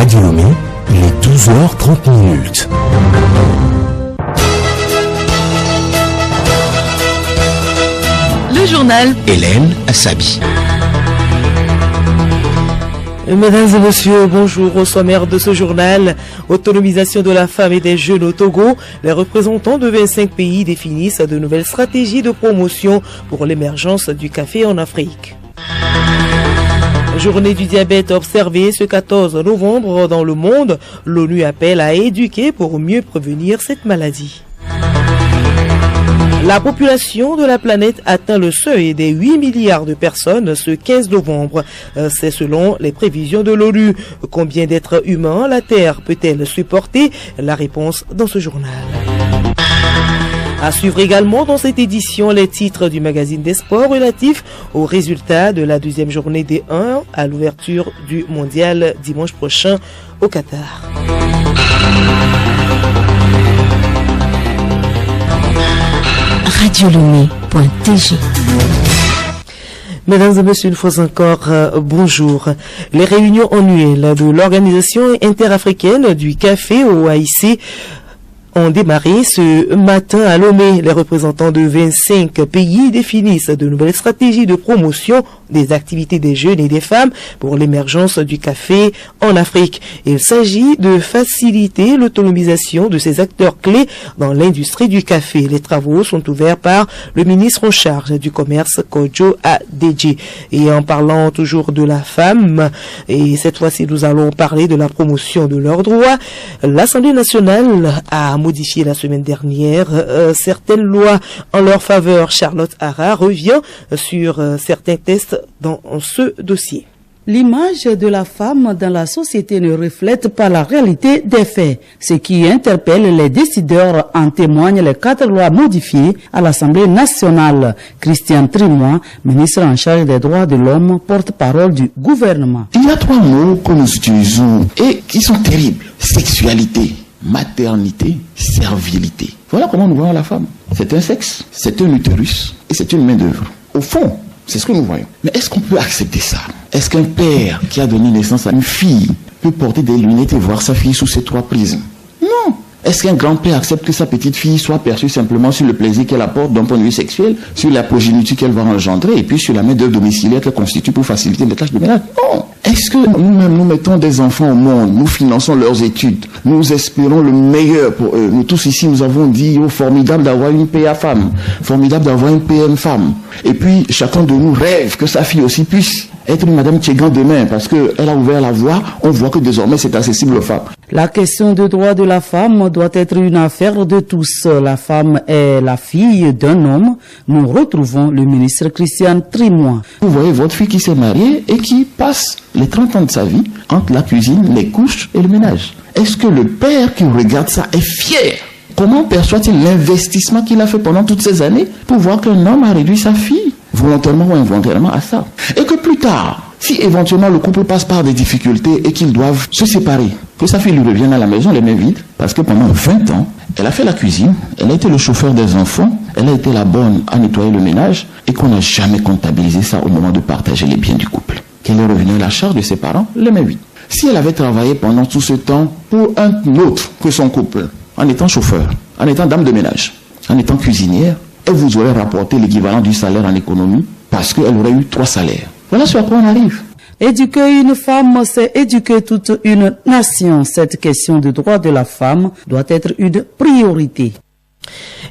Radio Lomé, il est 12h30. Le journal Hélène Assabi. Mesdames et messieurs, bonjour. Au sommaire de ce journal, autonomisation de la femme et des jeunes au Togo. Les représentants de 25 pays définissent de nouvelles stratégies de promotion pour l'émergence du café en Afrique. Journée du diabète observée ce 14 novembre dans le monde. L'ONU appelle à éduquer pour mieux prévenir cette maladie. La population de la planète atteint le seuil des 8 milliards de personnes ce 15 novembre. C'est selon les prévisions de l'ONU. Combien d'êtres humains la Terre peut-elle supporter? La réponse dans ce journal. À suivre également dans cette édition les titres du magazine des sports relatifs aux résultats de la deuxième journée des 1 à l'ouverture du mondial dimanche prochain au Qatar. radiolomé.tg. Mesdames et messieurs, une fois encore, bonjour. Les réunions annuelles de l'Organisation interafricaine du café OAIC ont démarré ce matin à Lomé. Les représentants de 25 pays définissent de nouvelles stratégies de promotion des activités des jeunes et des femmes pour l'émergence du café en Afrique. Il s'agit de faciliter l'autonomisation de ces acteurs clés dans l'industrie du café. Les travaux sont ouverts par le ministre en charge du commerce, Kojo Adeji. Et en parlant toujours de la femme, et cette fois-ci nous allons parler de la promotion de leurs droits, l'Assemblée nationale a modifié la semaine dernière certaines lois en leur faveur. Charlotte Hara revient sur certains tests dans ce dossier. L'image de la femme dans la société ne reflète pas la réalité des faits. Ce qui interpelle les décideurs en témoignent les 4 lois modifiées à l'Assemblée nationale. Christian Trimois, ministre en charge des droits de l'homme, porte-parole du gouvernement. Il y a 3 mots que nous utilisons et qui sont terribles. Sexualité, maternité, servilité. Voilà comment nous voyons la femme. C'est un sexe, c'est un utérus et c'est une main-d'œuvre. Au fond, c'est ce que nous voyons. Mais est-ce qu'on peut accepter ça? Est-ce qu'un père qui a donné naissance à une fille peut porter des lunettes et voir sa fille sous ces 3 prismes? Non. Est-ce qu'un grand-père accepte que sa petite fille soit perçue simplement sur le plaisir qu'elle apporte d'un point de vue sexuel, sur la progéniture qu'elle va engendrer et puis sur la main-d'œuvre domiciliaire qu'elle constitue pour faciliter les tâches de ménage? Non. Est-ce que nous-mêmes nous mettons des enfants au monde, nous finançons leurs études, nous espérons le meilleur pour eux? Nous tous ici, nous avons dit, oh, formidable d'avoir une PA femme, formidable d'avoir une PM femme. Et puis, chacun de nous rêve que sa fille aussi puisse être une Madame Tchegan demain, parce qu'elle a ouvert la voie, on voit que désormais c'est accessible aux femmes. La question des droits de la femme doit être une affaire de tous. La femme est la fille d'un homme. Nous retrouvons le ministre Christian Trimois. Vous voyez votre fille qui s'est mariée et qui passe les 30 ans de sa vie entre la cuisine, les couches et le ménage. Est-ce que le père qui regarde ça est fier? Comment perçoit-il l'investissement qu'il a fait pendant toutes ces années pour voir qu'un homme a réduit sa fille, volontairement ou involontairement, à ça? Et que plus tard, si éventuellement le couple passe par des difficultés et qu'ils doivent se séparer, que sa fille lui revienne à la maison les mains vides, parce que pendant 20 ans, elle a fait la cuisine, elle a été le chauffeur des enfants, elle a été la bonne à nettoyer le ménage, et qu'on n'a jamais comptabilisé ça au moment de partager les biens du couple. Qu'elle est revenue à la charge de ses parents les mains vides. Si elle avait travaillé pendant tout ce temps pour un autre que son couple, en étant chauffeur, en étant dame de ménage, en étant cuisinière, elle vous aurait rapporté l'équivalent du salaire en économie parce qu'elle aurait eu 3 salaires. Voilà sur quoi on arrive. Éduquer une femme, c'est éduquer toute une nation. Cette question de droit de la femme doit être une priorité.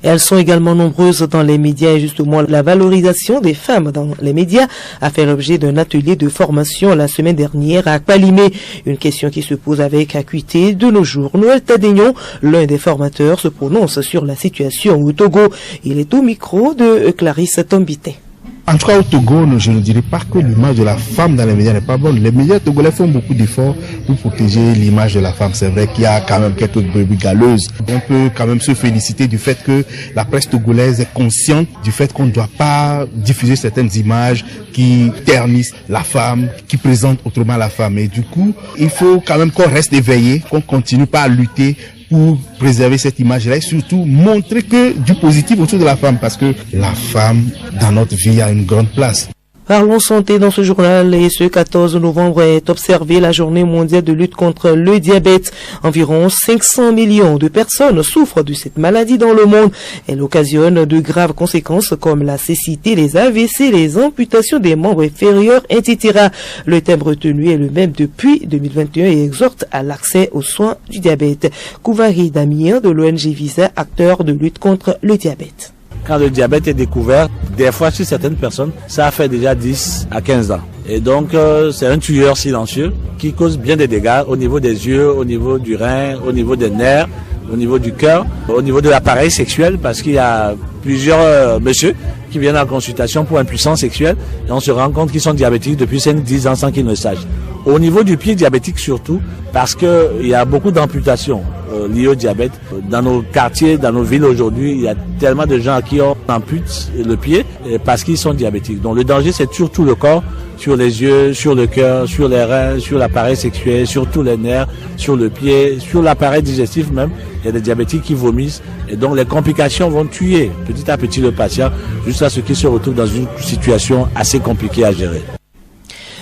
Elles sont également nombreuses dans les médias et justement la valorisation des femmes dans les médias a fait l'objet d'un atelier de formation la semaine dernière à Palimé. Une question qui se pose avec acuité de nos jours. Noël Tadénion, l'un des formateurs, se prononce sur la situation au Togo. Il est au micro de Clarisse Tombité. En tout cas, au Togo, je ne dirais pas que l'image de la femme dans les médias n'est pas bonne. Les médias togolais font beaucoup d'efforts pour protéger l'image de la femme. C'est vrai qu'il y a quand même quelques brebis galeuses. On peut quand même se féliciter du fait que la presse togolaise est consciente du fait qu'on ne doit pas diffuser certaines images qui ternissent la femme, qui présentent autrement la femme. Et du coup, il faut quand même qu'on reste éveillé, qu'on continue pas à lutter pour préserver cette image-là et surtout montrer que du positif autour de la femme, parce que la femme, dans notre vie, a une grande place. Parlons santé dans ce journal et ce 14 novembre est observée la journée mondiale de lutte contre le diabète. Environ 500 millions de personnes souffrent de cette maladie dans le monde. Elle occasionne de graves conséquences comme la cécité, les AVC, les amputations des membres inférieurs, etc. Le thème retenu est le même depuis 2021 et exhorte à l'accès aux soins du diabète. Kouvari Damien de l'ONG Visa, acteur de lutte contre le diabète. Quand le diabète est découvert, des fois chez certaines personnes, ça a fait déjà 10 à 15 ans. Et donc c'est un tueur silencieux qui cause bien des dégâts au niveau des yeux, au niveau du rein, au niveau des nerfs, au niveau du cœur, au niveau de l'appareil sexuel, parce qu'il y a plusieurs messieurs qui viennent en consultation pour impuissance sexuelle et on se rend compte qu'ils sont diabétiques depuis 5-10 ans sans qu'ils ne sachent. Au niveau du pied diabétique surtout, parce qu'il y a beaucoup d'amputations liées au diabète. Dans nos quartiers, dans nos villes aujourd'hui, il y a tellement de gens à qui on ampute le pied parce qu'ils sont diabétiques. Donc le danger, c'est sur tout le corps, sur les yeux, sur le cœur, sur les reins, sur l'appareil sexuel, sur tous les nerfs, sur le pied, sur l'appareil digestif même. Il y a des diabétiques qui vomissent et donc les complications vont tuer petit à petit le patient jusqu'à ce qu'il se retrouve dans une situation assez compliquée à gérer.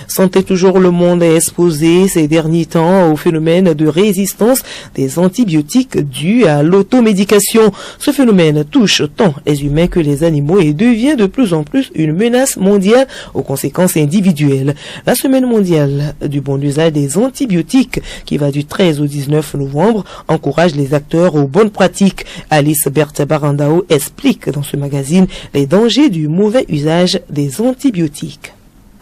Santé toujours, le monde est exposé ces derniers temps au phénomène de résistance des antibiotiques dû à l'automédication. Ce phénomène touche tant les humains que les animaux et devient de plus en plus une menace mondiale aux conséquences individuelles. La semaine mondiale du bon usage des antibiotiques, qui va du 13 au 19 novembre, encourage les acteurs aux bonnes pratiques. Alice Berthe Barandao explique dans ce magazine les dangers du mauvais usage des antibiotiques.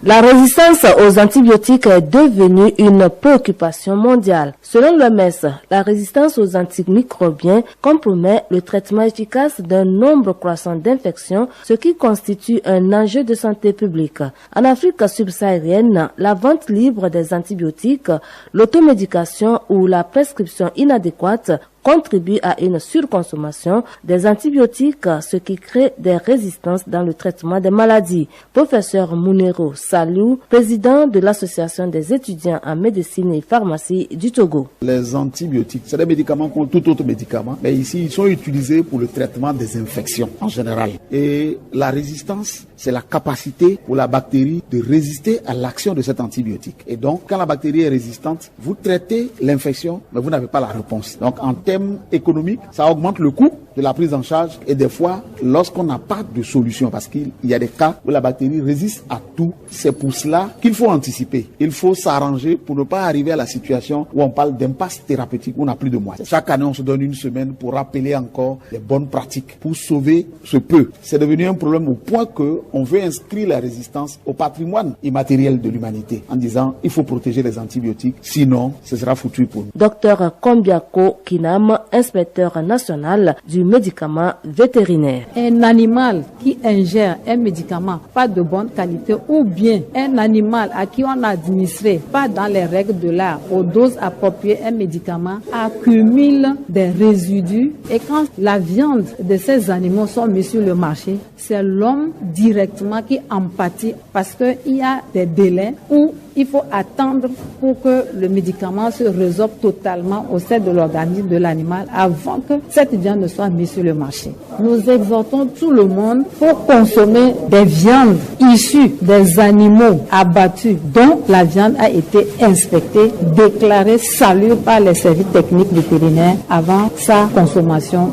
La résistance aux antibiotiques est devenue une préoccupation mondiale. Selon l'OMS, la résistance aux antimicrobiens compromet le traitement efficace d'un nombre croissant d'infections, ce qui constitue un enjeu de santé publique. En Afrique subsaharienne, la vente libre des antibiotiques, l'automédication ou la prescription inadéquate contribue à une surconsommation des antibiotiques, ce qui crée des résistances dans le traitement des maladies. Professeur Mounero Salou, président de l'Association des étudiants en médecine et pharmacie du Togo. Les antibiotiques, c'est des médicaments comme tout autre médicament, mais ici, ils sont utilisés pour le traitement des infections en général. Et la résistance, c'est la capacité pour la bactérie de résister à l'action de cet antibiotique. Et donc, quand la bactérie est résistante, vous traitez l'infection, mais vous n'avez pas la réponse. Donc, en termes économiques, ça augmente le coût de la prise en charge et des fois, lorsqu'on n'a pas de solution, parce qu'il y a des cas où la bactérie résiste à tout, c'est pour cela qu'il faut anticiper. Il faut s'arranger pour ne pas arriver à la situation où on parle d'impasse thérapeutique, où on n'a plus de moyens. Chaque année, on se donne une semaine pour rappeler encore les bonnes pratiques, pour sauver ce peu. C'est devenu un problème au point que on veut inscrire la résistance au patrimoine immatériel de l'humanité en disant il faut protéger les antibiotiques, sinon ce sera foutu pour nous. Docteur Kombiako Kinam, inspecteur national du médicament vétérinaire. Un animal qui ingère un médicament pas de bonne qualité ou bien un animal à qui on a administré pas dans les règles de l'art aux doses appropriées un médicament accumule des résidus et quand la viande de ces animaux sont mis sur le marché, c'est l'homme directement qui en pâtit parce qu'il y a des délais où il faut attendre pour que le médicament se résorbe totalement au sein de l'organisme de l'animal avant que cette viande ne soit mise sur le marché. Nous exhortons tout le monde pour consommer des viandes issues des animaux abattus dont la viande a été inspectée, déclarée salubre par les services techniques vétérinaires avant sa consommation.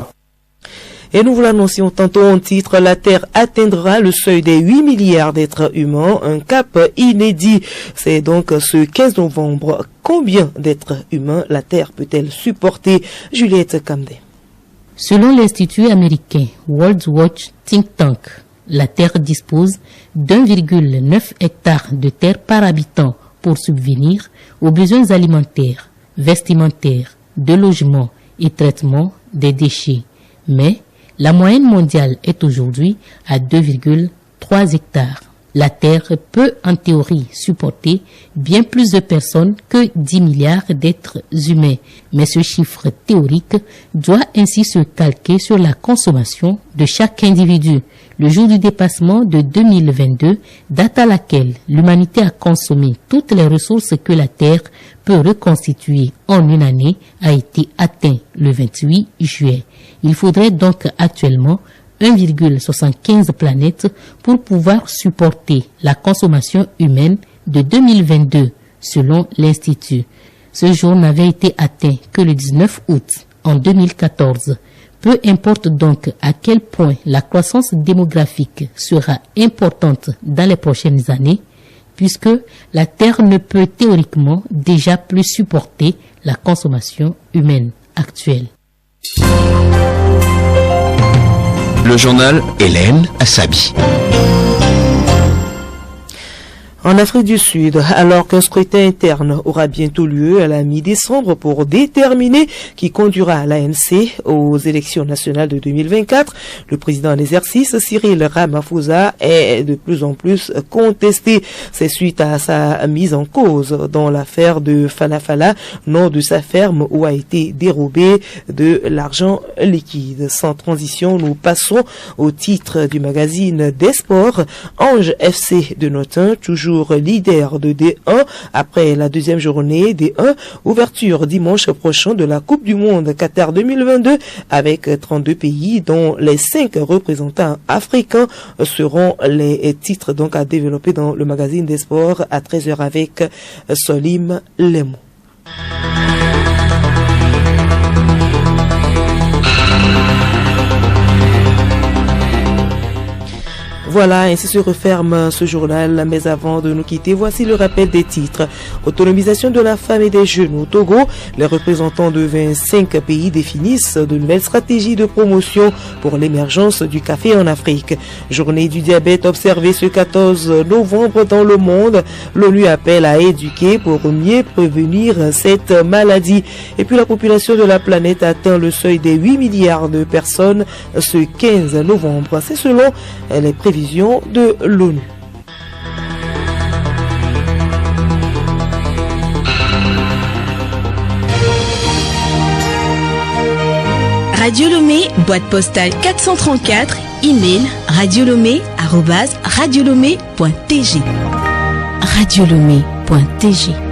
Et nous vous l'annoncions tantôt en titre, la Terre atteindra le seuil des 8 milliards d'êtres humains, un cap inédit. C'est donc ce 15 novembre. Combien d'êtres humains la Terre peut-elle supporter? Juliette Kamdé. Selon l'Institut américain World Watch Think Tank, la Terre dispose d'1,9 hectare de terre par habitant pour subvenir aux besoins alimentaires, vestimentaires, de logement et traitement des déchets. Mais la moyenne mondiale est aujourd'hui à 2,3 hectares. La Terre peut en théorie supporter bien plus de personnes que 10 milliards d'êtres humains. Mais ce chiffre théorique doit ainsi se calquer sur la consommation de chaque individu. Le jour du dépassement de 2022, date à laquelle l'humanité a consommé toutes les ressources que la Terre peut reconstituer en une année, a été atteint le 28 juillet. Il faudrait donc actuellement 1,75 planètes pour pouvoir supporter la consommation humaine de 2022, selon l'Institut. Ce jour n'avait été atteint que le 19 août en 2014. Peu importe donc à quel point la croissance démographique sera importante dans les prochaines années, puisque la Terre ne peut théoriquement déjà plus supporter la consommation humaine actuelle. Le journal Hélène Assabi. En Afrique du Sud, alors qu'un scrutin interne aura bientôt lieu à la mi-décembre pour déterminer qui conduira l'ANC aux élections nationales de 2024, le président en exercice, Cyril Ramaphosa, est de plus en plus contesté. C'est suite à sa mise en cause dans l'affaire de Fanafala, nom de sa ferme où a été dérobé de l'argent liquide. Sans transition, nous passons au titre du magazine des sports. Ange FC de Notin, toujours leader de D1 après la deuxième journée D1, ouverture dimanche prochain de la Coupe du Monde Qatar 2022 avec 32 pays dont les 5 représentants africains seront les titres donc à développer dans le magazine des sports à 13h avec Solim Lemon. Voilà, ainsi se referme ce journal. Mais avant de nous quitter, voici le rappel des titres. Autonomisation de la femme et des jeunes au Togo. Les représentants de 25 pays définissent de nouvelles stratégies de promotion pour l'émergence du café en Afrique. Journée du diabète observée ce 14 novembre dans le monde. L'ONU appelle à éduquer pour mieux prévenir cette maladie. Et puis la population de la planète atteint le seuil des 8 milliards de personnes ce 15 novembre. C'est selon les prévisions de l'ONU. Radio Lomé, boîte postale 434, email radiolomé@radiolomé.tg. radiolomé.tg